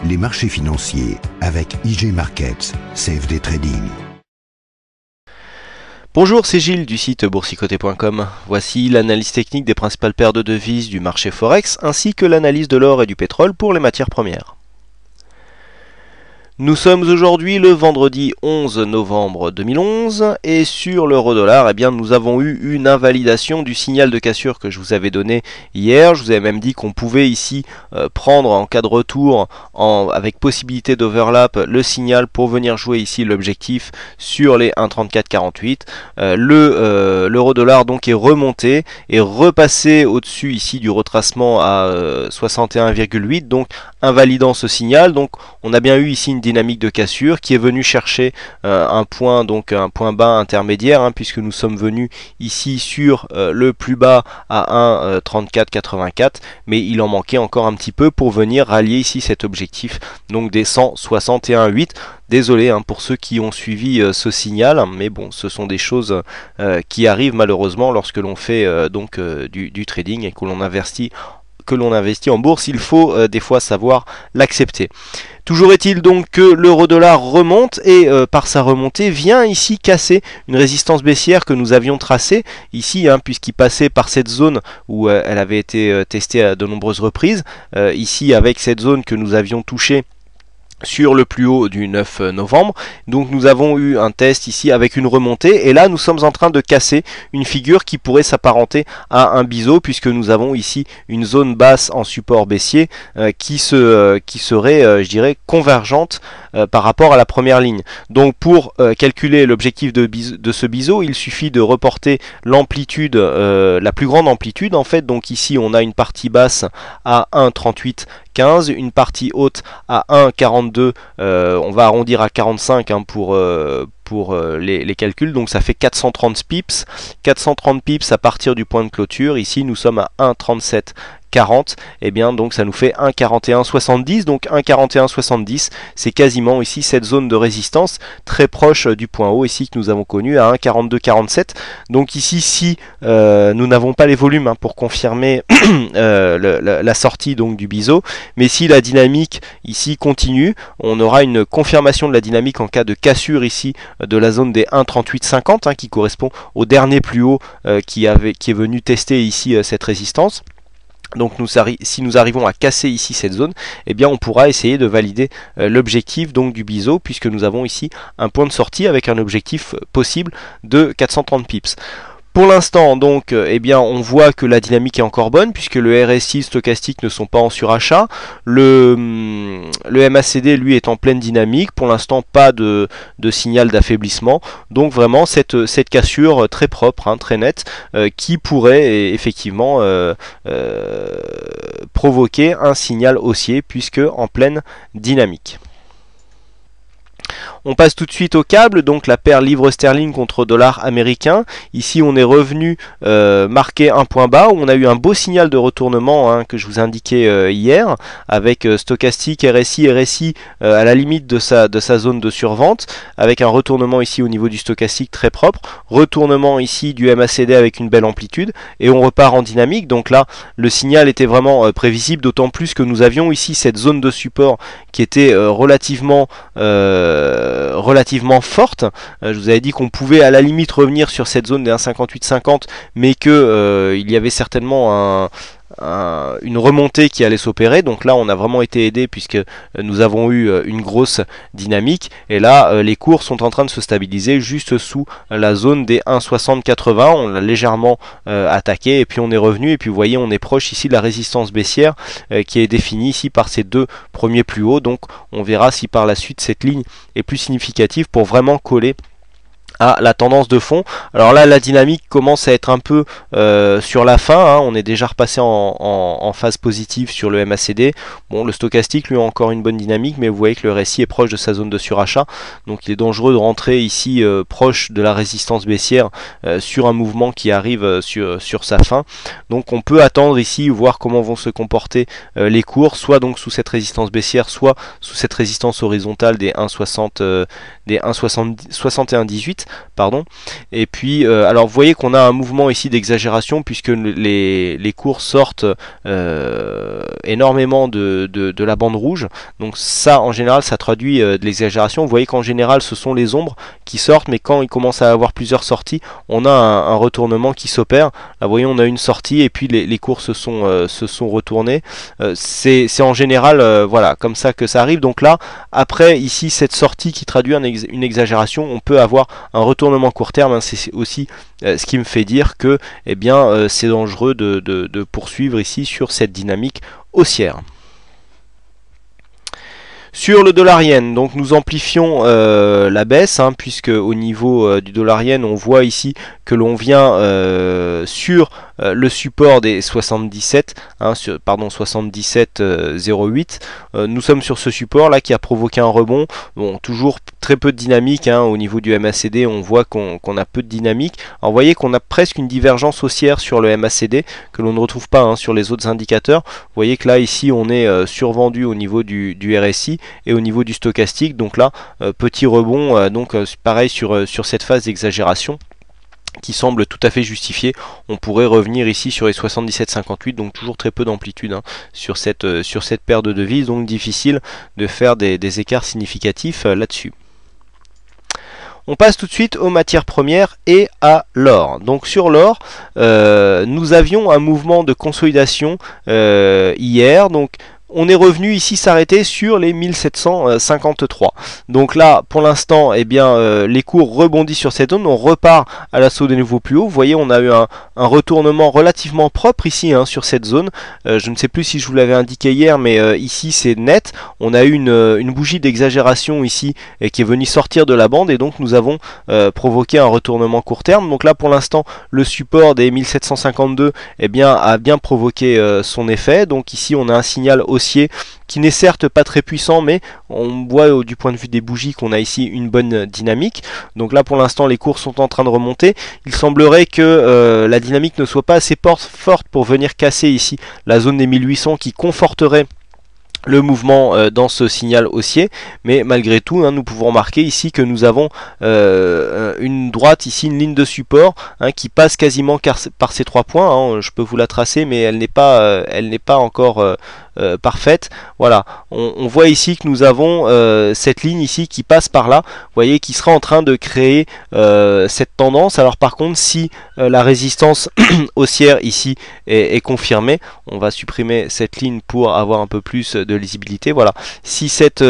les marchés financiers avec IG Markets, CFD Trading. Bonjour, c'est Gilles du site boursicoté.com. Voici l'analyse technique des principales paires de devises du marché Forex ainsi que l'analyse de l'or et du pétrole pour les matières premières. Nous sommes aujourd'hui le vendredi 11 novembre 2011 et sur l'euro-dollar, eh bien, nous avons eu une invalidation du signal de cassure que je vous avais donné hier. Je vous avais même dit qu'on pouvait ici prendre en cas de retour avec possibilité d'overlap le signal pour venir jouer ici l'objectif sur les 1,3448. L'euro-dollar donc est remonté et repassé au-dessus ici du retracement à 61,8, donc invalidant ce signal. Donc on a bien eu ici une dynamique de cassure qui est venue chercher un point bas intermédiaire, puisque nous sommes venus ici sur le plus bas à 1,3484, mais il en manquait encore un petit peu pour venir rallier ici cet objectif donc des 161,8. Désolé pour ceux qui ont suivi ce signal, mais bon, ce sont des choses qui arrivent malheureusement lorsque l'on fait du trading et que l'on investit en bourse. Il faut des fois savoir l'accepter. Toujours est-il donc que l'euro-dollar remonte et par sa remontée vient ici casser une résistance baissière que nous avions tracée ici, puisqu'il passait par cette zone où elle avait été testée à de nombreuses reprises, ici avec cette zone que nous avions touchée sur le plus haut du 9 novembre. Donc nous avons eu un test ici avec une remontée et là nous sommes en train de casser une figure qui pourrait s'apparenter à un biseau, puisque nous avons ici une zone basse en support baissier qui serait je dirais convergente par rapport à la première ligne. Donc pour calculer l'objectif de ce biseau, il suffit de reporter l'amplitude, la plus grande amplitude en fait. Donc ici on a une partie basse à 1,3815, une partie haute à 1,42, on va arrondir à 45 pour les calculs, donc ça fait 430 pips. 430 pips à partir du point de clôture. Ici nous sommes à 1,3740, et bien donc ça nous fait 1,4170. donc 1,4170 c'est quasiment ici cette zone de résistance très proche du point haut ici que nous avons connu à 1,4247. donc ici si nous n'avons pas les volumes pour confirmer la sortie donc du biseau, mais si la dynamique ici continue, on aura une confirmation de la dynamique en cas de cassure ici de la zone des 1,3850 qui correspond au dernier plus haut qui est venu tester ici cette résistance. Donc si nous arrivons à casser ici cette zone, eh bien on pourra essayer de valider l'objectif donc du biseau, puisque nous avons ici un point de sortie avec un objectif possible de 430 pips. Pour l'instant, donc, eh bien, on voit que la dynamique est encore bonne, puisque le RSI stochastique ne sont pas en surachat. Le MACD, lui, est en pleine dynamique. Pour l'instant, pas de signal d'affaiblissement. Donc, vraiment, cette cassure très propre, très nette, qui pourrait effectivement provoquer un signal haussier, puisque en pleine dynamique. On passe tout de suite au câble, donc la paire livre sterling contre dollar américain. Ici on est revenu marquer un point bas où on a eu un beau signal de retournement que je vous indiquais hier, avec stochastique, RSI à la limite de sa zone de survente, avec un retournement ici au niveau du stochastique très propre, retournement ici du MACD avec une belle amplitude, et on repart en dynamique. Donc là le signal était vraiment prévisible, d'autant plus que nous avions ici cette zone de support qui était relativement forte. Je vous avais dit qu'on pouvait à la limite revenir sur cette zone des 1,5850, mais que il y avait certainement une remontée qui allait s'opérer. Donc là on a vraiment été aidé, puisque nous avons eu une grosse dynamique, et là les cours sont en train de se stabiliser juste sous la zone des 1,6080. on l'a légèrement attaqué et puis on est revenu, et puis vous voyez on est proche ici de la résistance baissière qui est définie ici par ces deux premiers plus hauts. Donc on verra si par la suite cette ligne est plus significative pour vraiment coller à la tendance de fond. Alors là la dynamique commence à être un peu sur la fin, on est déjà repassé en phase positive sur le MACD. Bon, le stochastique lui a encore une bonne dynamique, mais vous voyez que le RSI est proche de sa zone de surachat, donc il est dangereux de rentrer ici proche de la résistance baissière sur un mouvement qui arrive sur sa fin. Donc on peut attendre ici, voir comment vont se comporter les cours, soit donc sous cette résistance baissière, soit sous cette résistance horizontale des 1,60 des 1,6118. pardon. Et puis alors vous voyez qu'on a un mouvement ici d'exagération puisque les cours sortent énormément de la bande rouge. Donc ça en général ça traduit de l'exagération. Vous voyez qu'en général ce sont les ombres qui sortent, mais quand il commence à avoir plusieurs sorties, on a un retournement qui s'opère. Là vous voyez on a une sortie et puis les cours se sont retournés. C'est en général voilà comme ça que ça arrive. Donc là après ici cette sortie qui traduit une exagération, on peut avoir un retournement court terme, hein. C'est aussi ce qui me fait dire que eh bien c'est dangereux de poursuivre ici sur cette dynamique haussière. Sur le dollar yen, donc nous amplifions la baisse, hein, puisque au niveau du dollar yen, on voit ici que l'on vient sur le support des 77, hein, 77,08. Nous sommes sur ce support là qui a provoqué un rebond. Bon, toujours très peu de dynamique, hein, au niveau du MACD, on voit qu'on a peu de dynamique. Alors, vous voyez qu'on a presque une divergence haussière sur le MACD que l'on ne retrouve pas, hein, sur les autres indicateurs. Vous voyez que là ici on est survendu au niveau du RSI et au niveau du stochastique. Donc là petit rebond, donc pareil sur cette phase d'exagération qui semble tout à fait justifié. On pourrait revenir ici sur les 77,58, donc toujours très peu d'amplitude, hein, sur cette paire de devises, donc difficile de faire des écarts significatifs là-dessus. On passe tout de suite aux matières premières et à l'or. Donc sur l'or, nous avions un mouvement de consolidation hier, donc on est revenu ici s'arrêter sur les 1753. Donc là, pour l'instant, eh bien, les cours rebondissent sur cette zone. On repart à l'assaut des nouveaux plus hauts. Vous voyez, on a eu un retournement relativement propre ici, hein, sur cette zone. Je ne sais plus si je vous l'avais indiqué hier, mais ici c'est net. On a eu une bougie d'exagération ici qui est venue sortir de la bande et donc nous avons provoqué un retournement court terme. Donc là, pour l'instant, le support des 1752 eh bien, a bien provoqué son effet. Donc ici, on a un signal haussier qui n'est certes pas très puissant, mais on voit du point de vue des bougies qu'on a ici une bonne dynamique. Donc là pour l'instant les cours sont en train de remonter. Il semblerait que la dynamique ne soit pas assez forte pour venir casser ici la zone des 1800 qui conforterait le mouvement dans ce signal haussier, mais malgré tout, hein, nous pouvons remarquer ici que nous avons une droite ici, une ligne de support, hein, qui passe quasiment par ces 3 points, hein. Je peux vous la tracer, mais elle n'est pas encore parfaite. Voilà, on voit ici que nous avons cette ligne ici qui passe par là, vous voyez, qui sera en train de créer cette tendance. Alors par contre, si la résistance haussière ici est confirmée, on va supprimer cette ligne pour avoir un peu plus de lisibilité. Voilà, si cette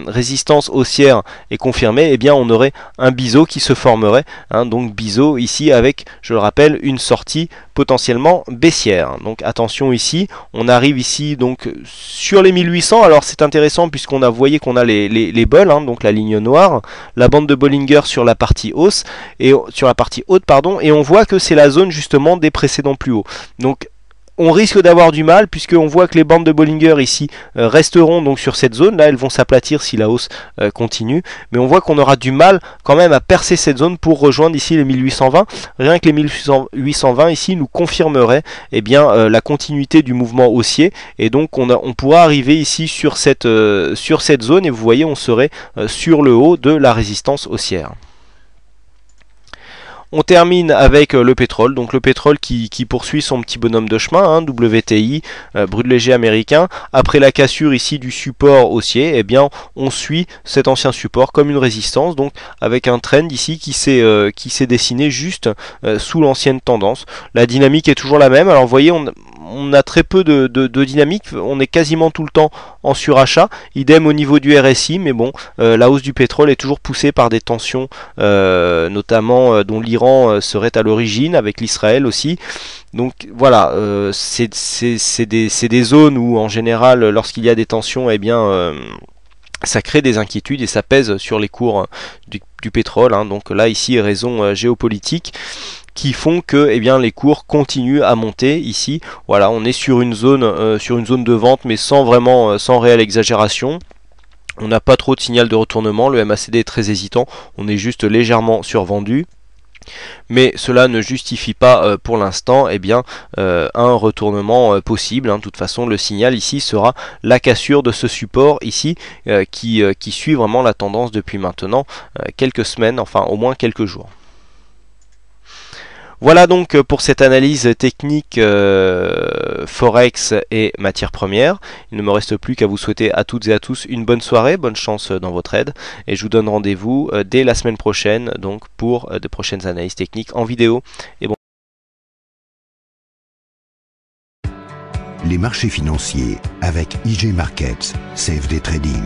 résistance haussière est confirmée, eh bien on aurait un biseau qui se formerait, hein, donc biseau ici avec, je le rappelle, une sortie potentiellement baissière. Donc attention ici, on arrive ici donc sur les 1800. Alors c'est intéressant puisqu'on a, vous voyez qu'on a les bols, hein, donc la ligne noire, la bande de Bollinger sur la partie hausse et sur la partie haute, pardon, et on voit que c'est la zone justement des précédents plus hauts. Donc on risque d'avoir du mal puisqu'on voit que les bandes de Bollinger ici resteront donc sur cette zone. Là elles vont s'aplatir si la hausse continue, mais on voit qu'on aura du mal quand même à percer cette zone pour rejoindre ici les 1820. Rien que les 1820 ici nous confirmerait eh bien, la continuité du mouvement haussier, et donc on pourra arriver ici sur cette zone et vous voyez on serait sur le haut de la résistance haussière. On termine avec le pétrole, donc le pétrole qui poursuit son petit bonhomme de chemin, hein, WTI, brut léger américain. Après la cassure ici du support haussier, eh bien on suit cet ancien support comme une résistance, donc avec un trend ici qui s'est dessiné juste sous l'ancienne tendance. La dynamique est toujours la même. Alors vous voyez, on a très peu de dynamique, on est quasiment tout le temps en surachat, idem au niveau du RSI, mais bon, la hausse du pétrole est toujours poussée par des tensions, notamment dont l'Iran serait à l'origine, avec l'Israël aussi. Donc voilà, c'est des zones où en général, lorsqu'il y a des tensions, eh bien ça crée des inquiétudes et ça pèse sur les cours du pétrole, hein. Donc là ici, raisons géopolitiques qui font que eh bien, les cours continuent à monter ici. Voilà, on est sur une zone de vente, mais sans réelle exagération. On n'a pas trop de signal de retournement, le MACD est très hésitant, on est juste légèrement survendu. Mais cela ne justifie pas pour l'instant un retournement possible. De toute façon, le signal ici sera la cassure de ce support ici qui suit vraiment la tendance depuis maintenant quelques semaines, enfin au moins quelques jours. Voilà donc pour cette analyse technique Forex et matières premières. Il ne me reste plus qu'à vous souhaiter à toutes et à tous une bonne soirée, bonne chance dans votre aide, et je vous donne rendez-vous dès la semaine prochaine donc pour de prochaines analyses techniques en vidéo. Et bon. Les marchés financiers avec IG Markets, CFD Trading.